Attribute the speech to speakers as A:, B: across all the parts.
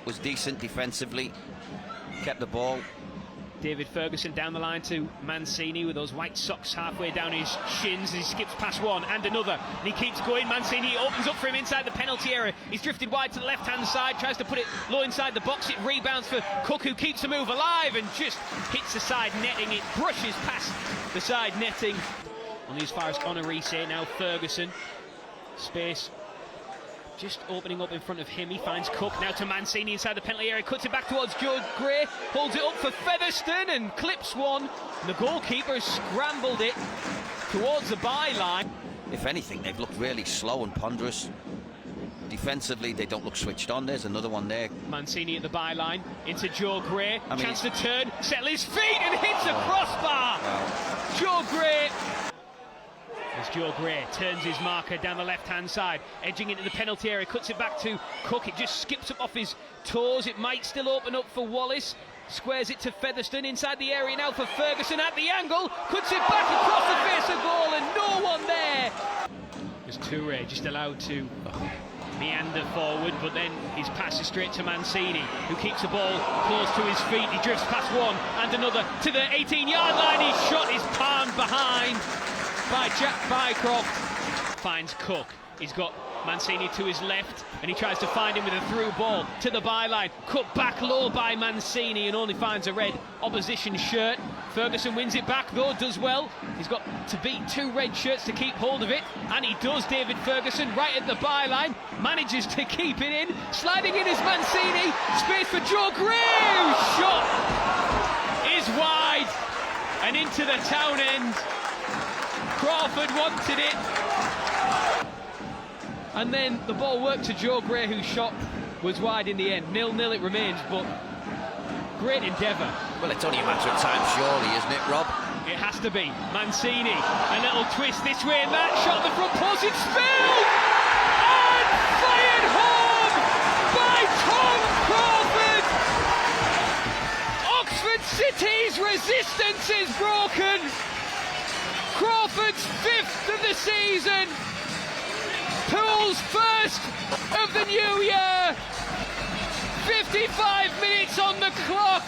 A: was decent defensively, kept the ball.
B: David Ferguson down the line to Mancini with those white socks halfway down his shins. He skips past one and another, and he keeps going. Mancini opens up for him inside the penalty area. He's drifted wide to the left-hand side, tries to put it low inside the box. It rebounds for Cook, who keeps the move alive and just hits the side netting. It brushes past the side netting. On as far as Honoré, now Ferguson. Space just opening up in front of him. He finds Cook, now to Mancini inside the penalty area, cuts it back towards Joe Gray, holds it up for Featherstone and clips one. And the goalkeeper scrambled it towards the byline.
A: If anything, they've looked really slow and ponderous. Defensively, they don't look switched on. There's another one there.
B: Mancini at the byline, into Joe Gray, chance to turn, settle his feet and hits the crossbar.
A: Wow.
B: Joe Gray. As Joe Gray turns his marker down the left-hand side, edging into the penalty area, cuts it back to Cook. It just skips up off his toes. It might still open up for Wallace. Squares it to Featherstone inside the area now for Ferguson at the angle. Cuts it back across the face of goal and no one there. As Toure just allowed to meander forward, but then his pass is straight to Mancini, who keeps the ball close to his feet. He drifts past one and another to the 18-yard line. His shot is palmed behind by Jack Bycroft. Finds Cook. He's got Mancini to his left and he tries to find him with a through ball to the byline. Cut back low by Mancini and only finds a red opposition shirt. Ferguson wins it back though, does well. He's got to beat two red shirts to keep hold of it, and he does. David Ferguson right at the byline, manages to keep it in. Sliding in is Mancini. Space for Joe Gray. Shot is wide and into the town end. Crawford wanted it, and then the ball worked to Joe Gray, whose shot was wide in the end. 0-0 it remains, but great endeavour.
A: Well, it's only a matter of time, surely, isn't it, Rob?
B: It has to be. Mancini, a little twist this way and that, shot the front post, it's spilled! And fired home by Tom Crawford! Oxford City's resistance is broken. Crawford's fifth of the season. Pool's first of the new year. 55 minutes on the clock.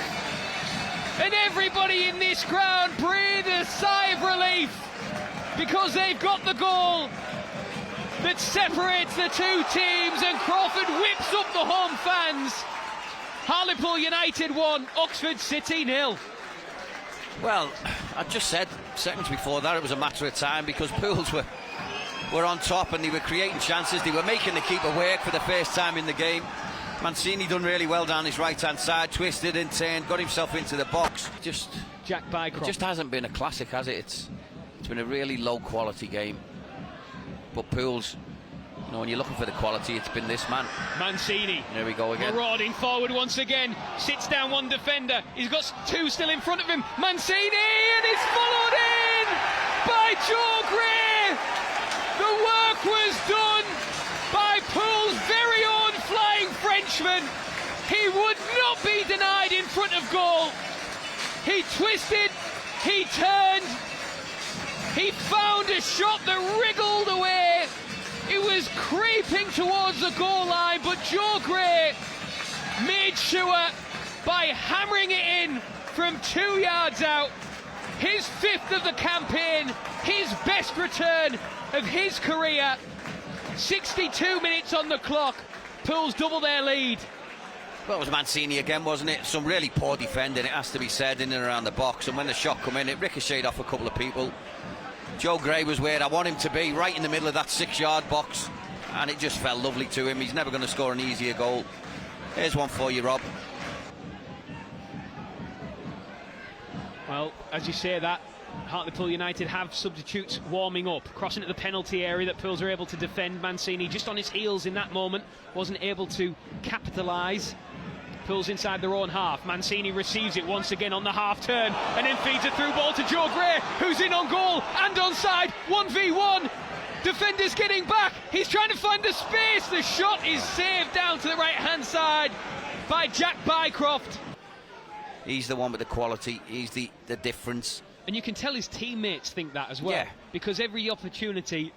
B: And everybody in this ground breathed a sigh of relief because they've got the goal that separates the two teams, and Crawford whips up the home fans. Hartlepool United 1, Oxford City 0.
A: Well, I just said seconds before that it was a matter of time because Pools were on top and they were creating chances. They were making the keeper work for the first time in the game. Mancini done really well down his right-hand side, twisted and turned, got himself into the box. Just
B: Jack Bycroft.
A: It just hasn't been a classic, has it? It's been a really low-quality game. But Pools, you know, when you're looking for the quality, it's been this man.
B: Mancini.
A: There we go again.
B: Marauding forward once again. Sits down one defender. He's got two still in front of him. Mancini, and it's followed in by Joe Gray. The work was done by Pool's very own flying Frenchman. He would not be denied in front of goal. He twisted, he turned, he found a shot that wriggled away. It was creeping towards the goal line, but Joe Gray made sure by hammering it in from 2 yards out. His fifth of the campaign, his best return of his career. 62 minutes on the clock. Pools double their lead.
A: Well, it was Mancini again, wasn't it? Some really poor defending, it has to be said, in and around the box. And when the shot come in, it ricocheted off a couple of people. Joe Gray was where I want him to be, right in the middle of that 6-yard box, and it just fell lovely to him. He's never going to score an easier goal. Here's one for you, Rob.
B: Well, as you say that, Hartlepool United have substitutes warming up, crossing at the penalty area that Pools are able to defend. Mancini just on his heels in that moment, wasn't able to capitalise. Pools inside their own half. Mancini receives it once again on the half turn and then feeds a through ball to Joe Gray, who's in on goal and onside. 1v1. Defenders getting back. He's trying to find the space. The shot is saved down to the right-hand side by Jack Bycroft.
A: He's the one with the quality. He's the difference.
B: And you can tell his teammates think that as well.
A: Yeah.
B: Because every opportunity,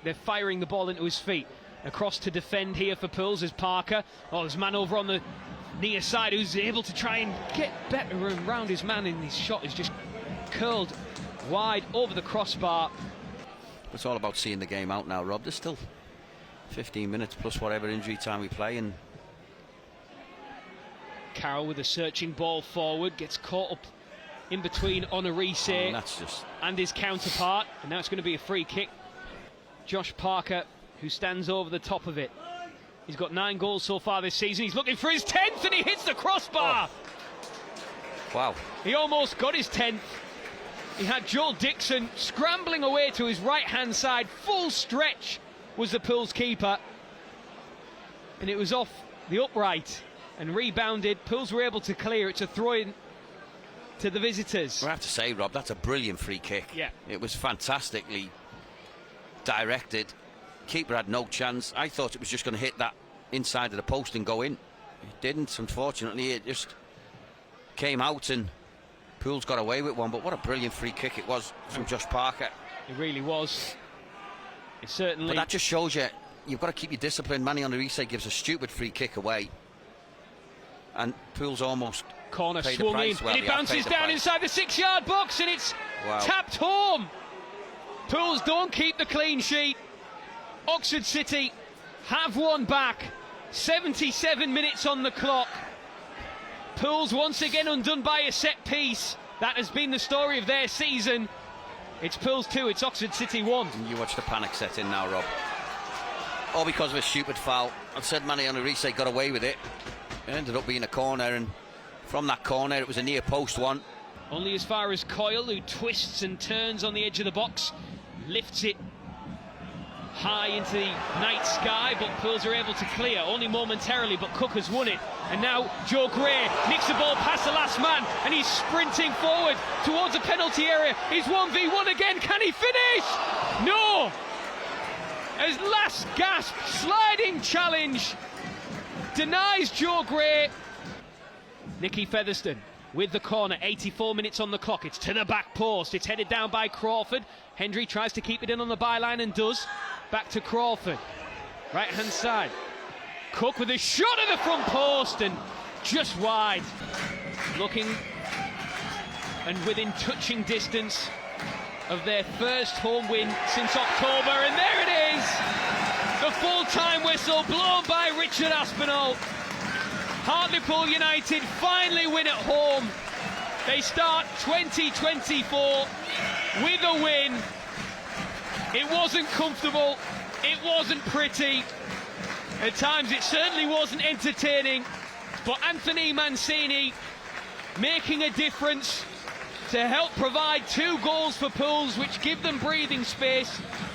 B: they're firing the ball into his feet. Across to defend here for Pools is Parker. Oh, there's a man over on the Near side, who's able to try and get better around his man, and his shot is just curled wide over the crossbar.
A: It's all about seeing the game out now, Rob. There's still 15 minutes plus whatever injury time we play, and
B: Carroll with a searching ball forward, gets caught up in between Onarise and his counterpart, and now it's going to be a free kick. Josh Parker, who stands over the top of it. He's got 9 goals so far this season. He's looking for his 10th, and he hits the crossbar.
A: Wow.
B: He almost got his 10th. He had Joel Dixon scrambling away to his right-hand side. Full stretch was the Pools keeper. And it was off the upright and rebounded. Pools were able to clear it to throw in to the visitors.
A: I have to say, Rob, that's a brilliant free kick.
B: Yeah.
A: It was fantastically directed. Keeper had no chance. I thought it was just going to hit that inside of the post and go in. It didn't, unfortunately. It just came out and Pools got away with one. But what a brilliant free kick it was from Josh Parker.
B: It really was. It certainly...
A: But that just shows you, you've got to keep your discipline. Manny Onarise gives a stupid free kick away, and Pools almost
B: corner
A: paid
B: swung
A: the price.
B: in,
A: Well,
B: and it bounces down inside the 6-yard box, and it's tapped home. Pools don't keep the clean sheet. Oxford City have one back. 77 minutes on the clock. Pools once again undone by a set piece. That has been the story of their season. It's Pools 2, it's Oxford City 1.
A: And you watch the panic set in now, Rob. All because of a stupid foul. I said Manny Onarise got away with it. It ended up being a corner, and from that corner it was a near post one.
B: Only as far as Coyle, who twists and turns on the edge of the box, lifts it high into the night sky, but Pools are able to clear, only momentarily, but Cook has won it. And now Joe Gray nicks the ball past the last man, and he's sprinting forward towards the penalty area. He's 1v1 again, can he finish? No! As last gasp, sliding challenge denies Joe Gray. Nicky Featherstone with the corner, 84 minutes on the clock. It's to the back post, it's headed down by Crawford. Hendry tries to keep it in on the byline and does. Back to Crawford, right hand side. Cook with a shot at the front post and just wide. Looking and within touching distance of their first home win since October, and there it is! The full-time whistle blown by Richard Aspinall. Hartlepool United finally win at home. They start 2024 with a win. It wasn't comfortable, it wasn't pretty, at times it certainly wasn't entertaining, but Anthony Mancini making a difference to help provide 2 goals for Pools, which give them breathing space.